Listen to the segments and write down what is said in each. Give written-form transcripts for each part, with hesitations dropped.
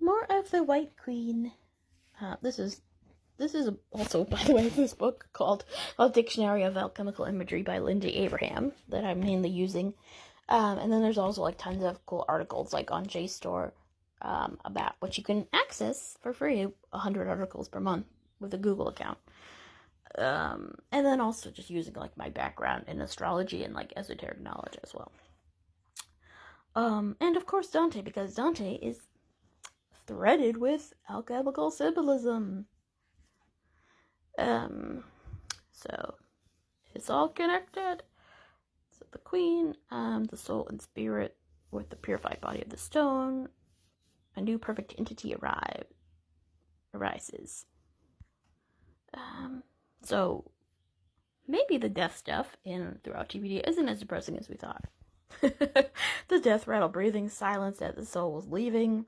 More of the White Queen. This is also, by the way, this book called A Dictionary of Alchemical Imagery by Lindsay Abraham that I'm mainly using. And then there's also like tons of cool articles like on JSTOR about what you can access for free, 100 articles per month with a Google account. And then also just using like my background in astrology and like esoteric knowledge as well. And of course Dante, because Dante is threaded with alchemical symbolism. So it's all connected. So the queen, the soul and spirit with the purified body of the stone, a new perfect entity arises. So maybe the death stuff throughout TBD isn't as depressing as we thought. The death rattle, breathing, silence as the soul was leaving,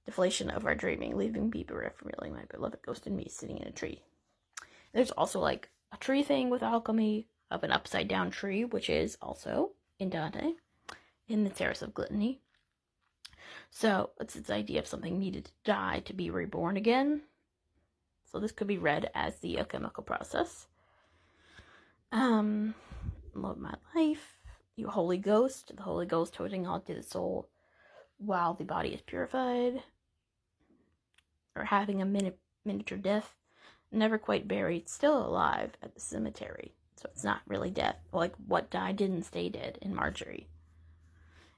deflation of our dreaming, leaving me bereft, feeling my beloved ghost in me sitting in a tree. There's also like a tree thing with alchemy of an upside down tree, which is also in Dante, in the Terrace of Gluttony. So it's this idea of something needed to die to be reborn again. So this could be read as the alchemical process. Love my life. You Holy Ghost, the Holy Ghost holding on to the soul while the body is purified, or having a miniature death, never quite buried, still alive at the cemetery. So it's not really death, like what died didn't stay dead in Marjorie.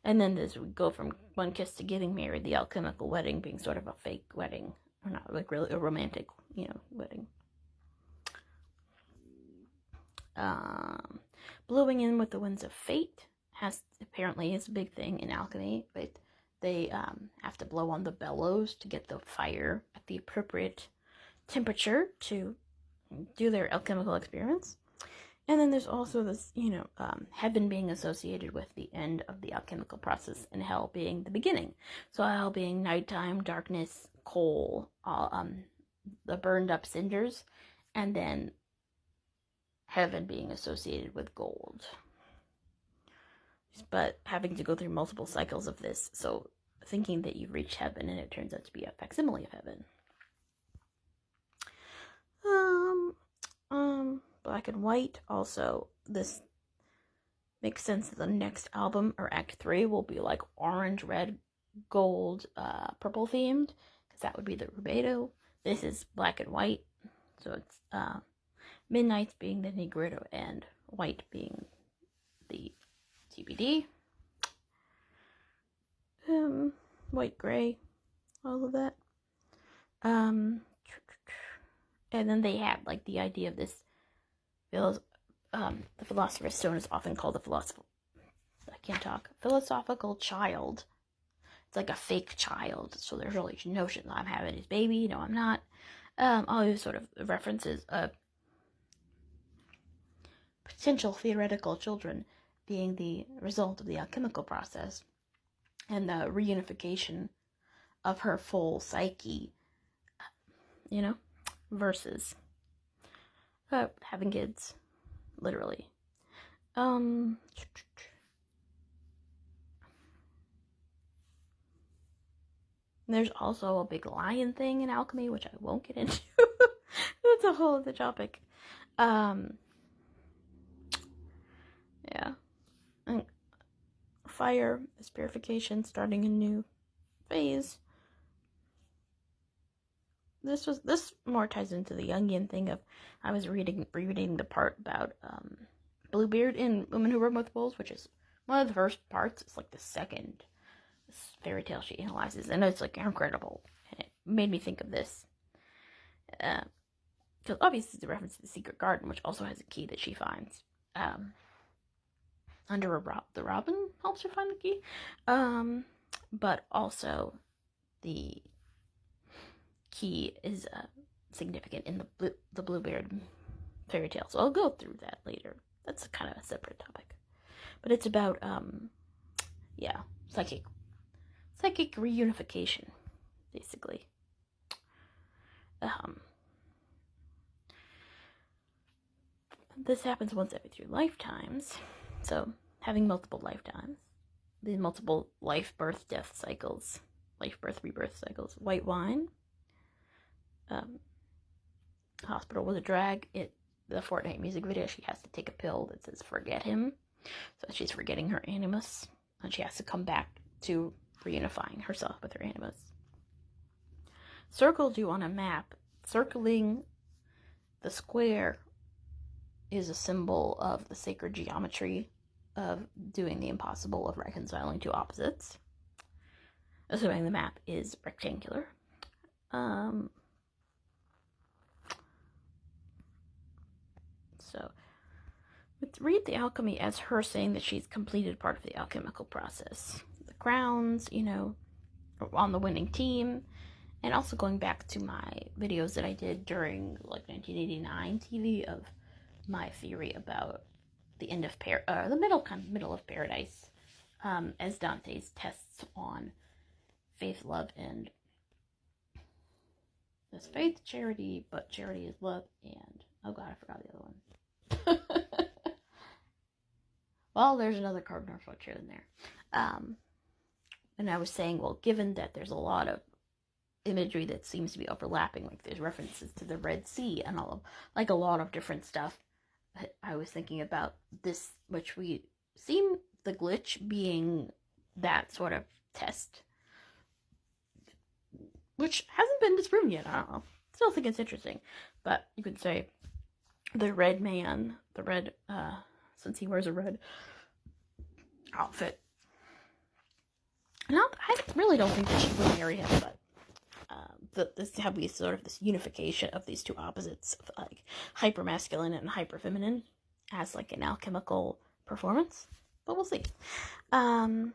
And then as we go from one kiss to getting married, the alchemical wedding being sort of a fake wedding, or not like really a romantic, wedding. Blowing in with the winds of fate apparently is a big thing in alchemy, but they have to blow on the bellows to get the fire at the appropriate temperature to do their alchemical experiments. And then there's also this, heaven being associated with the end of the alchemical process, and hell being the beginning. So hell being nighttime, darkness, coal, all the burned up cinders, and then heaven being associated with gold. But having to go through multiple cycles of this, so thinking that you've reached heaven and it turns out to be a facsimile of heaven. Black and white, also, this makes sense that the next album, or Act 3, will be like orange, red, gold, purple themed, because that would be the rubedo. This is black and white, so it's midnights being the negritto and white being the TBD. White, gray, all of that. And then they had like the idea of this, the Philosopher's Stone is often called the philosophical child. It's like a fake child, so there's really no notion that I'm having his baby, no I'm not. All these sort of references of potential theoretical children being the result of the alchemical process and the reunification of her full psyche, versus having kids, literally. There's also a big lion thing in alchemy, which I won't get into. That's a whole other topic. Yeah. And fire is purification, starting a new phase. This more ties into the Jungian thing of, I was rereading the part about Bluebeard in Women Who Rode with Wolves, which is one of the first parts. It's like the second fairy tale she analyzes, and it's like incredible. And it made me think of this. Because obviously it's a reference to the Secret Garden, which also has a key that she finds. Under the robin helps her find the key. But also the key is significant in the Bluebeard fairy tale. So I'll go through that later. That's kind of a separate topic. But it's about, psychic reunification, basically. This happens once every 3 lifetimes. So having multiple lifetimes, these multiple life, birth, death cycles life, birth, rebirth cycles. White wine. Hospital was a drag. The Fortnite music video, she has to take a pill that says forget him. So she's forgetting her animus. And she has to come back to reunifying herself with her animus. Circled you on a map. Circling the square is a symbol of the sacred geometry of doing the impossible, of reconciling two opposites. Assuming the map is rectangular. So, read the alchemy as her saying that she's completed part of the alchemical process. The crowns, on the winning team, and also going back to my videos that I did during 1989 TV of my theory about the end of the middle of paradise, as Dante's tests on faith, love, and there's faith, charity, but charity is love, and oh god, I forgot the other one. Well, there's another card North chair in there. And I was saying, well, given that there's a lot of imagery that seems to be overlapping, like there's references to the Red Sea and all of, a lot of different stuff, I was thinking about this, which we seem the glitch being that sort of test, which hasn't been disproven yet. I don't know. Still think it's interesting, but you could say the red man, since he wears a red outfit. I really don't think that she would marry him, but this unification of these two opposites, of hyper masculine and hyper feminine, as an alchemical performance. But we'll see. I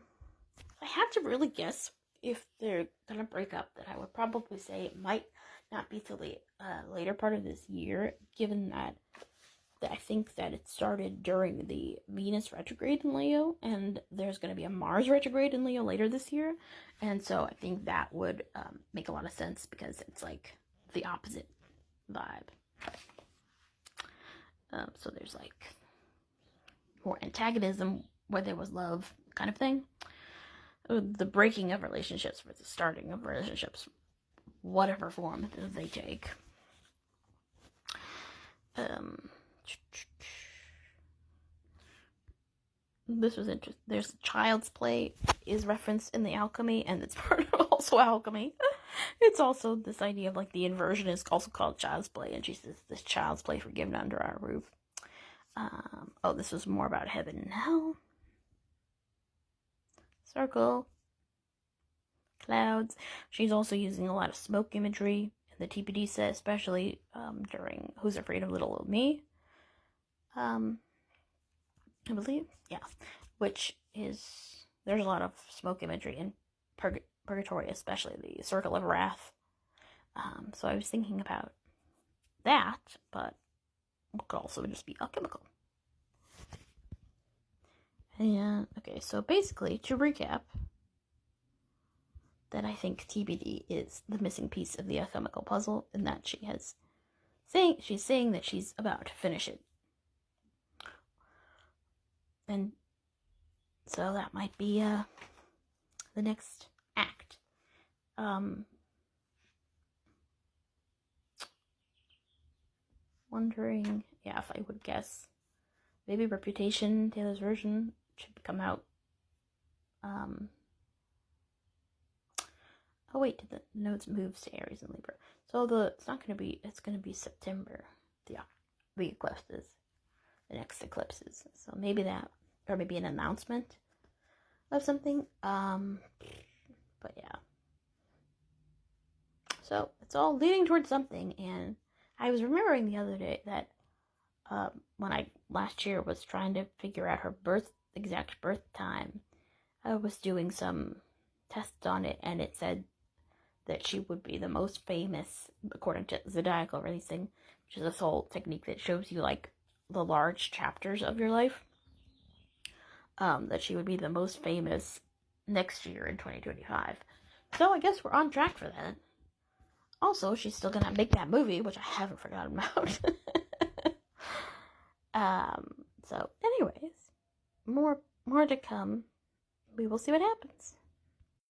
had to really guess if they're gonna break up, that I would probably say it might not be till the later part of this year, given that I think that it started during the Venus retrograde in Leo, and there's going to be a Mars retrograde in Leo later this year, and so I think that would make a lot of sense, because it's the opposite vibe. So there's more antagonism where there was love, kind of thing. The breaking of relationships versus starting of relationships, whatever form they take. This was interesting. There's Child's Play is referenced in the alchemy, and it's part of also alchemy. It's also this idea of the inversion is also called Child's Play, and she says this Child's Play forgiven under our roof. This was more about heaven and hell. Circle. Clouds. She's also using a lot of smoke imagery in the TPD set, especially during Who's Afraid of Little Old Me. I believe, yeah, which is, there's a lot of smoke imagery in Purgatory, especially the Circle of Wrath. So I was thinking about that, but it could also just be alchemical. And, okay, so basically, to recap, that I think TBD is the missing piece of the alchemical puzzle, and that she's saying that she's about to finish it. And so that might be the next act. Wondering, if I would guess, maybe Reputation, Taylor's version, should come out. Oh wait, did the nodes moves to Aries and Libra? So it's going to be September. The eclipses, the next eclipses. So maybe that, or maybe an announcement of something. But yeah. So it's all leading towards something, and I was remembering the other day that when I last year was trying to figure out her exact birth time, I was doing some tests on it, and it said that she would be the most famous, according to Zodiacal Releasing, which is a soul technique that shows you the large chapters of your life. That she would be the most famous next year in 2025. So I guess we're on track for that. Also, she's still gonna make that movie, which I haven't forgotten about. So anyways, more to come. We will see what happens.